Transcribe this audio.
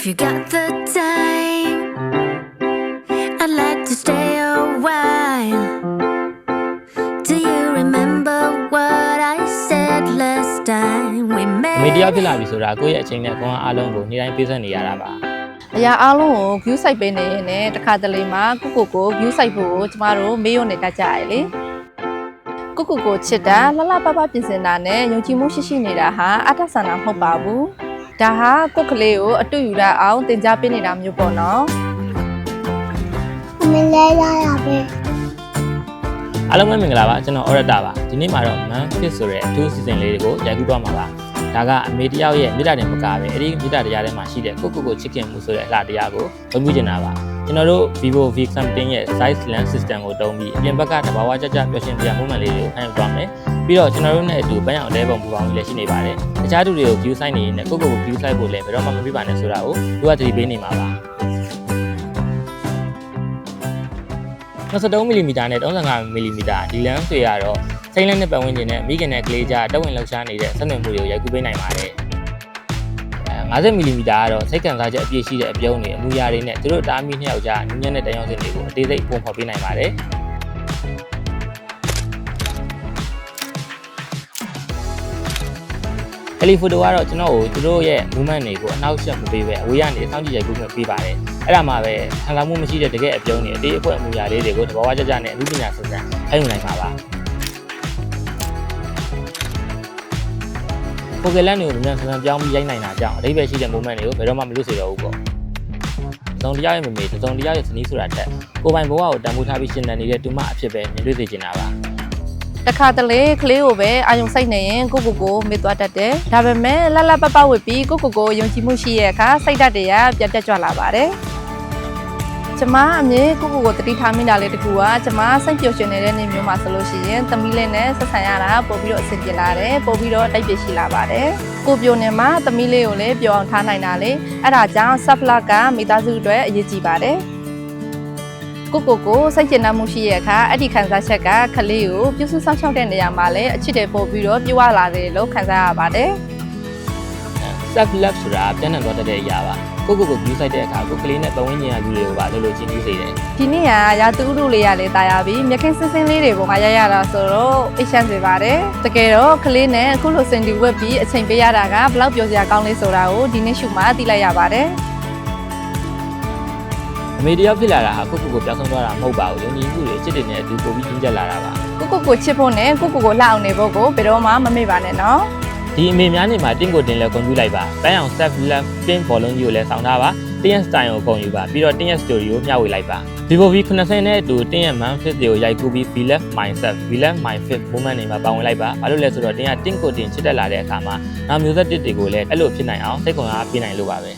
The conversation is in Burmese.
If you got the time, I'd like to stay a while. Do you remember what I said last time we met? မီဒီယာဖြစ်လာပြီဆိုတာကိုယ့်ရဲ့အချိန်နဲ့ကိုယ်အားလုံးကိုနေ့တိုင်းပေးဆက်နေရတာပါအရာအားလုံးကို view site ပေးနေရင်လည်းတစ်ခါတလေမှာကို view site ဖို့ကျမတို့မေးရုံနဲ့တတ်ကြရလေကိုချစ်တာလှလှပပပြင်ဆင်တာနဲ့ယုံကြည်မှုရှိနေတာဟာအထက်ဆန္ဒမဟုတ်ပါဘူးဒါဟာကိုကလေးကိုအတူယူရအောင်သင်ကြားပေးနေတာမျိုးပေါ့နော်မလဲရရပဲအားလုံးပဲမင်္ဂလာပါကျွန်တော် Orator ပါဒီနေ့မှာတော့ Man Fit ဆိုတဲ့အထူးစီစဉ်လေးတွေကိုရိုက်ကူးသွားမှာပါဒါကအမေတယောက်ရဲ့မြေတားတင်မကပဲအဲ့ဒီမြေတားတရားထဲမှာရှိတဲ့ကိုချစ်ခင်မှုဆိုတဲ့အလှတရားကိုဝေမှုကျင်တာပါကျွန်တော်တို့ Vivo V17 ရဲ့ Size Lens System ကိုတုံးပြီးအပြင်ဘက်ကတဘာဝကြပျော်ရွှင်ပြမှုမှန်လေးတွေကိုဖန်သွားမယ်ပြီးတော့ကျွန်တော်တို့နဲ့အတူပန်းအောင်လဲပုံပူပေါင်းလေးလည်းရှိနေပါတယ်တခြားသူတွေကို view site နေရင်ကို view site ဖို့လည်းဘယ်တော့မှမပြပါနဲ့ဆိုတာကိုသူကသတိပေးနေမှာပါ23mm နဲ့ 35mm ဒီ lens တွေကတော့စိမ့်လက်နဲ့ပတ်ဝန်းကျင်နဲ့မိခင်နဲ့ကလေးကြားတဝင်းလှုပ်ရှားနေတဲ့ဆက်နွယ်မှုတွေကိုရိုက်ကူးပေးနိုင်ပါတယ်50mm ကတော့စိတ်ခံစားချက်အပြည့်ရှိတဲ့အပြုံးတွေအမူအရာတွေနဲ့သူတို့တားမီနှစ်ယောက်ကြားနူးညံ့တဲ့တန်ရုံစင်တွေကိုအသေးစိတ်ပုံဖော်ပေးနိုင်ပါတယ်တယ်လီဖိုတိုကတော့ကျွန်တော်တို့သူတို့ရဲ့ movement တွေကိုအနောက်ရှက်မပေးပဲအဝေးကနေစောင့်ကြည့်ရိုက်ကူးပေးပါတယ်အဲ့ဒါမှပဲခံစားမှုမရှိတဲ့တကယ်အပြုံးတွေအသေးအဖွဲအမူအရာလေးတွေကိုတဘာဝကြနဲ့အမှုပညာစစံအဲ့ယူနိုင်ပါပါပိုကလန်တွေကိုမြန်ဆန်ပြောင်းပြီးရိုက်နိုင်တာကြောင့်အဓိပ္ပာယ်ရှိတဲ့ movement တွေကိုဘယ်တော့မှမလွတ်စေတော့ဘူးပေါ့သုံးတရားရဲ့မမေသုံးတရားရဲ့စနီးဆိုတာတက်ကိုပိုင်ဘဝကိုတန်ဖိုးထားပြီးရှင်းတန်နေတဲ့တူမအဖြစ်ပဲမြင်တွေ့စေချင်တာပါတခါတလေကလေးကိုပဲအာယုံစိတ်နေရင်ကိုမေ့သွားတတ်တယ်ဒါပေမဲ့လှပဝစ်ပြီးကိုယုံကြည်မှုရှိရဲ့အခါစိတ်ဓာတ်တွေကပြတ်တက်ကြွလာပါတယ်ကျမအမြဲကိုတတိထားမိတာလေးတကူကကျမစိတ်ပျော်ရွှင်နေတဲ့နေမျိုးမှာဆိုလို့ရှိရင်သမီးလေးနဲ့ဆက်ဆံရတာပို့ပြီးတော့အဆင်ပြေလာတယ်ပို့ပြီးတော့တိုက်ပြရှိလာပါတယ်ကိုပြိုနေမှာသမီးလေးကိုလည်းပျော်အောင်ထားနိုင်တာလေအဲ့ဒါကြောင့် self love ကမိသားစုအတွက်အရေးကြီးပါတယ်ကိုစိတ်ကျဉ်းမှုရှိရဲ့အခါအဲ့ဒီခံစားချက်ကကလေးကိုပြုစုစောင့်ရှောက်တဲ့နေရာမှာလည်းအချစ်တယ်ပို့ပြီးတော့ပြွားလာတယ်လို့ခံစားရပါတယ် self love ဆိုတာပြန်နှံသွားတဲ့အရာပါကို view site တဲ့အခါကိုကလေးနဲ့ပတ်ဝန်းကျင်ကလူတွေကိုပါလို့ချင်းကြီးစေတယ်ဒီနေ့ကရာတူးတူလေးရလေတာယာပြီးမြက်ခင်းစင်းစင်းလေးတွေကိုမှရရတာဆိုတော့အိတ်ချမ်းစေပါတယ်တကယ်တော့ကလေးနဲ့အခုလိုစင်တီဝက်ပြီးအချိန်ပေးရတာကဘလောက်ပျော်စရာကောင်းလေးဆိုတာကိုဒီနေ့ရှုမှသိလိုက်ရပါတယ်အမေတယောက်ဖြစ်လာတာဟာကိုပြောင်းဆုံးသွားတာမဟုတ်ပါဘူးယုံကြည်မှုတွေချစ်တယ်နဲ့အတူပို့ပြီးကြီးကျယ်လာတာပါကိုချစ်ဖို့နဲ့ကိုလှအောင်နေဖို့ကိုဘယ်တော့မှမမေ့ပါနဲ့နော်ဒီအမေများနေမှာတင်းကိုတင်လဲဂုဏ်ပြုလိုက်ပါပန်းအောင် self love တင်းဘောလုံးကြီးကိုလည်းဆောင်ထားပါတင်းရဲ့ style ကိုဂုဏ်ယူပါပြီးတော့တင်းရဲ့ story ကိုမျှဝေလိုက်ပါ Vivo V90 နဲ့အတူတင်းရဲ့ Man Fit တွေကိုရိုက်ကူးပြီး Be Left Myself Be Left My Fit movement တွေမှာပါဝင်လိုက်ပါဘာလို့လဲဆိုတော့တင်းကတင်းကိုတင်ချစ်တက်လာတဲ့အခါမှာနောက်မျိုးဆက်တစ်တွေကိုလည်းအဲ့လိုဖြစ်နိုင်အောင်စိတ်ခွန်အားပေးနိုင်လို့ပါပဲ